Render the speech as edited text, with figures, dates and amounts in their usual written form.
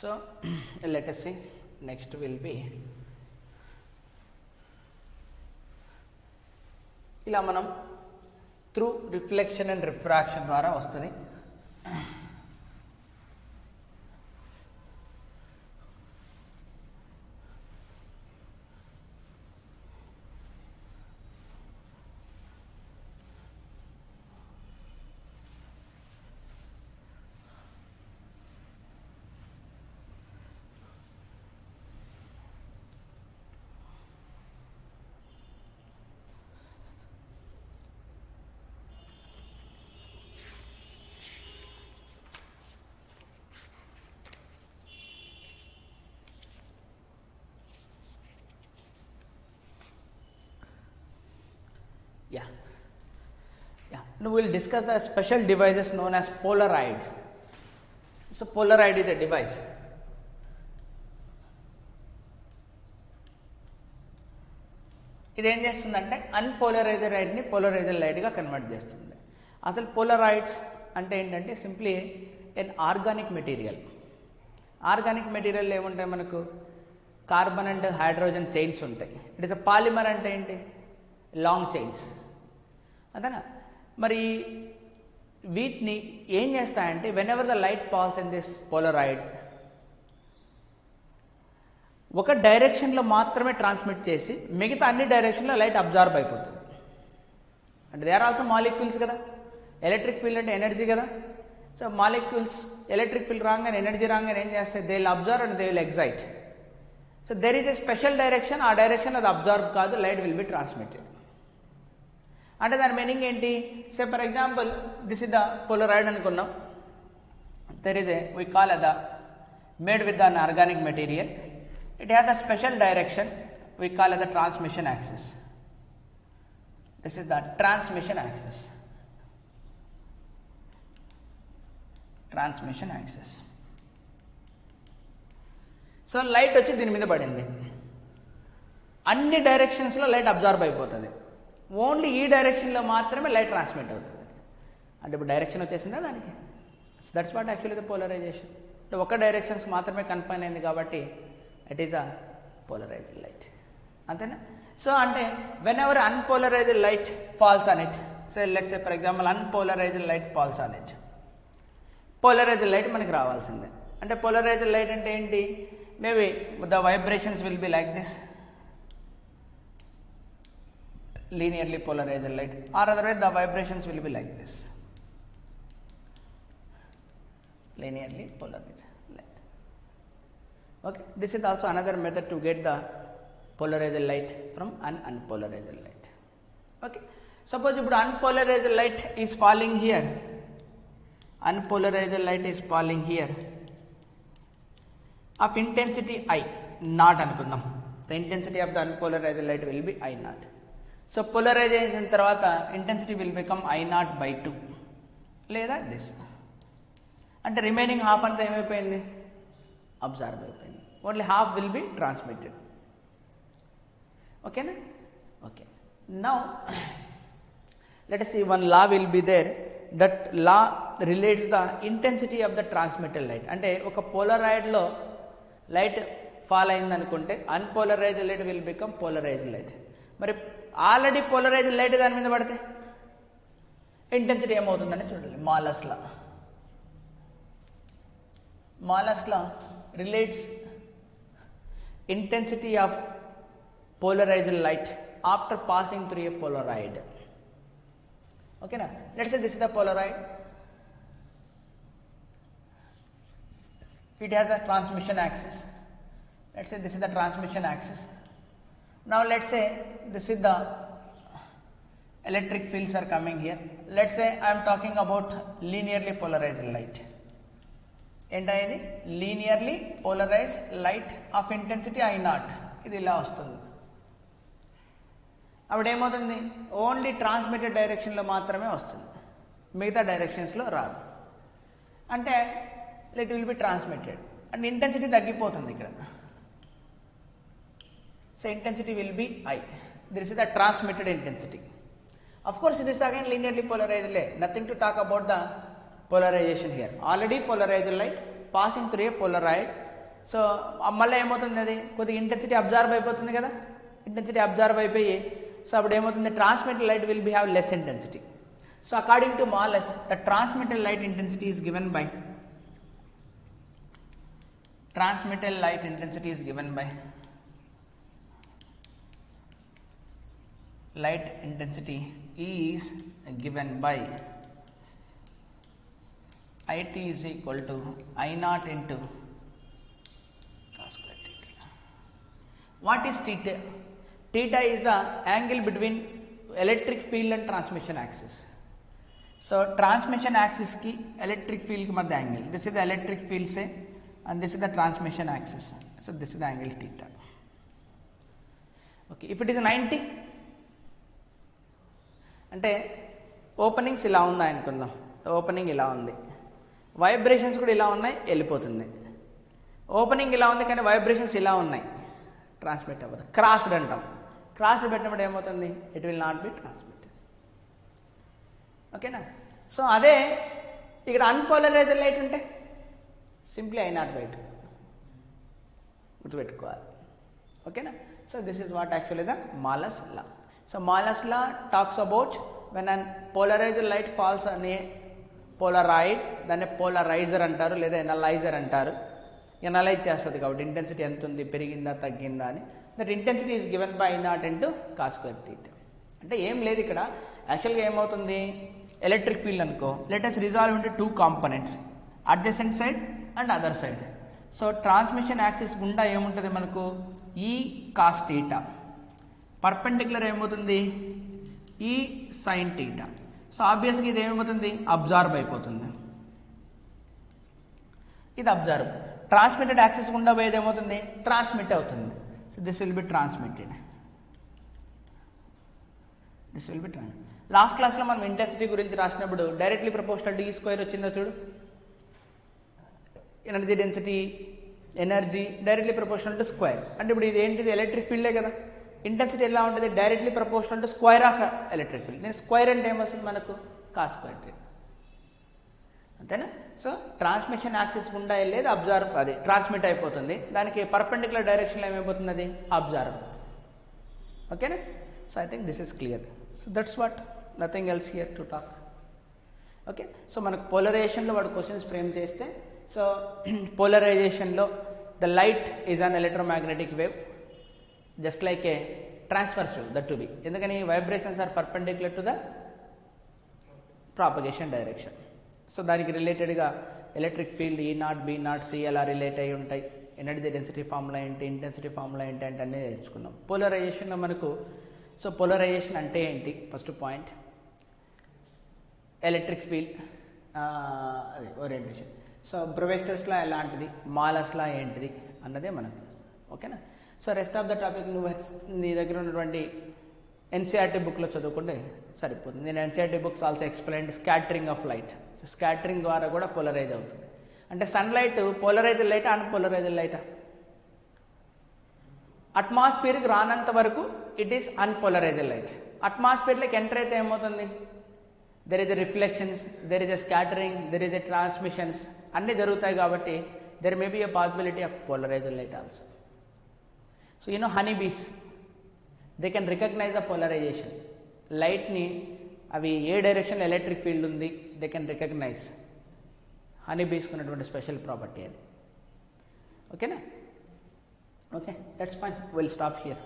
So let us see, next will be ఇలా మనం through reflection and refraction ద్వారా వస్తుంది. Now we will discuss the special devices known as polarides. So Polaroid is a device. ఇది ఏం చేస్తుందంటే unpolarised లైట్ని polarised లైట్గా convert చేస్తుంది. అసలు పోలరాయిడ్స్ అంటే ఏంటంటే సింప్లీ ఎన్ ఆర్గానిక్ మెటీరియల్. ఆర్గానిక్ మెటీరియల్ ఏముంటాయి మనకు, కార్బన్ అండ్ హైడ్రోజన్ చైన్స్ ఉంటాయి. ఇట్ ఇస్ అ పాలిమర్ అంటే ఏంటి, లాంగ్ చైన్స్ అంతేనా. మరి వీటిని ఏం చేస్తాయంటే when ever the light pass in this Polaroid ఒక డైరెక్షన్లో మాత్రమే ట్రాన్స్మిట్ చేసి మిగతా అన్ని డైరెక్షన్లో లైట్ అబ్జార్బ్ అయిపోతుంది. అంటే దే ఆర్ ఆల్సో మాలిక్యూల్స్ కదా, ఎలక్ట్రిక్ ఫీల్డ్ అంటే ఎనర్జీ కదా. సో మాలిక్యూల్స్ ఎలక్ట్రిక్ ఫీల్డ్ రాగానే ఎనర్జీ రాగానే ఏం చేస్తాయి, they will absorb and they will excite. So there is a special direction, ఆ డైరెక్షన్ అది అబ్జర్వ్ కాదు, లైట్ విల్ బి ట్రాన్స్మిటెడ్. అంటే దాని మీనింగ్ ఏంటి, say for example this is the polaroid అనుకున్నాం, there is a we call the made with an organic material, it has the special direction, we call the transmission axis. This is the transmission axis. Transmission axis. So light వచ్చి దీని మీద పడింది, అన్ని డైరెక్షన్స్లో light absorb అయిపోతుంది, only ఈ డైరెక్షన్లో మాత్రమే light transmit అవుతుంది. అంటే ఇప్పుడు డైరెక్షన్ వచ్చేసిందా దానికి, that's what actually the polarization. అంటే ఒక డైరెక్షన్స్ మాత్రమే కన్ఫైన్ అయింది కాబట్టి it is a polarized light, అంతేనా. సో అంటే whenever unpolarized light falls on it, so let's say for example unpolarized light falls on it, polarized light మనకి రావాల్సిందే. అంటే పోలరైజ్డ్ లైట్ అంటే ఏంటి, maybe the vibrations will be like this, linearly polarized light, or otherwise the vibrations will be like this, linearly polarized light. Okay, this is also another method to get the polarized light from an unpolarized light. Okay, suppose ఇప్పుడు unpolarized light is falling here, unpolarized light is falling here of intensity I naught అనుకుందాం. The intensity of the unpolarized light will be I naught. So polarization తర్వాత intensity will become I0/2 లేదా this. అంటే remaining half అంతా ఏమైపోయింది, absorb అయిపోయింది, only half will be transmitted. ఓకేనా. Okay, now let us see one law will be there, that law relates the intensity of the transmitted light. అంటే ఒక పోలరాయిడ్లో light fall అయింది అనుకుంటే unpolarised light will become polarised light. మరి already polarised light దాని మీద పడితే intensity ఏమవుతుందని చూడాలి. Malus law relates intensity of polarised light after passing through a polaroid. ఓకేనా. Let's say this is the polaroid, it has a transmission axis. Let's say this is the transmission axis. Now let's say this is the electric fields are coming here. Let's say I am talking about linearly polarized light. ఏంటా ఇది, linearly polarized light of intensity I0. ఇది ఇలా వస్తుంది. అప్పుడు ఏమవుతుంది, only transmitted డైరెక్షన్లో మాత్రమే వస్తుంది, మిగతా డైరెక్షన్స్లో రాదు. అంటే light will be transmitted and intensity తగ్గిపోతుంది ఇక్కడ. So intensity will be I. This is the transmitted intensity. Of course, it is again linearly polarized light. Nothing to talk about the polarization here. Already polarized light passing through a polaroid so మళ్ళీ ఏమవుతుంది, అది కొద్దిగా intensity absorb అయిపోతుంది కదా, intensity absorb అయిపోయి so అప్పుడు ఏమవుతుంది, transmitted light will be have less intensity. So according to Malus the transmitted light intensity is given by transmitted light intensity is given by light intensity is given by IT is equal to I naught into cos square theta. What is theta? Theta is the angle between electric field and transmission axis. So transmission axis की electric field के मध्य angle, this is the electric field से and this is the transmission axis, so this is the angle theta. Okay, if it is 90 అంటే openings ఇలా ఉన్నాయి అనుకుందాం, opening ఇలా ఉంది, vibrations కూడా ఇలా ఉన్నాయి, వెళ్ళిపోతుంది. ఓపెనింగ్ ఇలా ఉంది కానీ వైబ్రేషన్స్ ఇలా ఉన్నాయి, ట్రాన్స్మిట్ అవ్వదు, క్రాస్డ్ అంటాం. క్రాస్డ్ పెట్టినప్పుడు ఏమవుతుంది, it will not be transmitted. ఓకేనా. సో అదే ఇక్కడ అన్పోలరైజ్డ్ లైట్ ఉంటే సింప్లీ I naught by 2 గుర్తుపెట్టుకోవాలి. ఓకేనా. So this is what actually the Malus law. So Malus law talks about when unpolarized light falls on a polaroid, దాన్ని polarizer అంటారు లేదా analyser అంటారు. ఎనలైజ్ చేస్తుంది కాబట్టి ఇంటెన్సిటీ ఎంత ఉంది, పెరిగిందా తగ్గిందా అని. That intensity is given by I naught into cos square theta. అంటే ఏం లేదు ఇక్కడ, యాక్చువల్గా ఏమవుతుంది, ఎలక్ట్రిక్ ఫీల్డ్ అనుకో, let us resolve into 2 components, adjacent side and other side. So transmission axis గుండా ఏముంటుంది మనకు, ఈ కాస్ థీటా, పర్పెండిక్యులర్ ఏమవుతుంది, ఈ సైన్ థీటా. సో ఆబ్వియస్గా ఇది ఏమవుతుంది, అబ్జార్బ్ అయిపోతుంది, ఇది అబ్జార్బ్. ట్రాన్స్మిటెడ్ యాక్సిస్ గుండా పోయేది ఏమవుతుంది, ట్రాన్స్మిట్ అవుతుంది. So this will be transmitted, this will be transmitted. Last క్లాస్లో మనం ఇంటెన్సిటీ గురించి రాసినప్పుడు డైరెక్ట్లీ ప్రపోర్షనల్ డి స్క్వేర్ వచ్చిందో చూడు, energy density, energy directly proportional to square. అంటే ఇప్పుడు ఇది ఏంటిది, ఎలక్ట్రిక్ ఫీల్డే కదా, ఇంటెన్సిటీ ఎలా ఉంటుంది, directly proportional to square of electric field. నేను స్క్వేర్ అంటే ఏమొస్తుంది మనకు, కాస్ స్క్వేర్ థీటా, అంతేనా. సో ట్రాన్స్మిషన్ యాక్సిస్ గుండా వెళ్ళేది అబ్జార్బ్, అది ట్రాన్స్మిట్ అయిపోతుంది, దానికి పర్పెండిక్యులర్ డైరెక్షన్లో ఏమైపోతుంది, అది అబ్జార్బ్. ఓకేనా. So I think this is clear. So that's what, nothing else here to talk. Okay. So మనకు పోలరైజేషన్లో వాడు క్వశ్చన్స్ ఫ్రేమ్ చేస్తే, సో పోలరైజేషన్లో the light is an electromagnetic wave just like a transverse wave, that to be, ఎందుకని vibrations are perpendicular to the propagation direction. So దానికి రిలేటెడ్గా electric field E naught, B naught, C ఎలా relate అయి ఉంటాయి, energy density formula ఏంటి, intensity formula ఏంటి అంటే అన్నీ నేర్చుకున్నాం. పోలరైజేషన్లో మనకు, సో పోలరైజేషన్ అంటే ఏంటి, ఫస్ట్ పాయింట్ ఎలక్ట్రిక్ ఫీల్డ్ అది ఓరియంటేషన్. సో బ్రొవెస్టర్స్లా ఎలాంటిది, మాలస్లా ఏంటిది అన్నదే మనకు తెలుసు. ఓకేనా. So rest of the topic నువ్వు నీ దగ్గర ఉన్నటువంటి ఎన్సీఆర్టీ బుక్లో చదువుకుంటే సరిపోతుంది. నేను NCERT books also explained scattering of light. Scattering ద్వారా కూడా పోలరైజ్ అవుతుంది. అంటే సన్లైట్ పోలరైజ్డ్ లైటా, అన్పోలరైజ్డ్ లైటా, అట్మాస్ఫియర్కి రానంత వరకు ఇట్ ఈస్ అన్పోలరైజ్డ్ లైట్. అట్మాస్ఫియర్లోకి ఎంటర్ అయితే ఏమవుతుంది, there is a reflections, there is a scattering, there is a transmissions అన్నీ జరుగుతాయి కాబట్టి there may be a possibility of polarised light also. So you know honey bees, they can recognise the polarisation. లైట్ని అవి ఏ డైరెక్షన్లో electric field ఉంది they can recognise. Honey బీస్కి ఉన్నటువంటి స్పెషల్ ప్రాపర్టీ అది. ఓకేనా. Okay, that's fine. We'll stop here.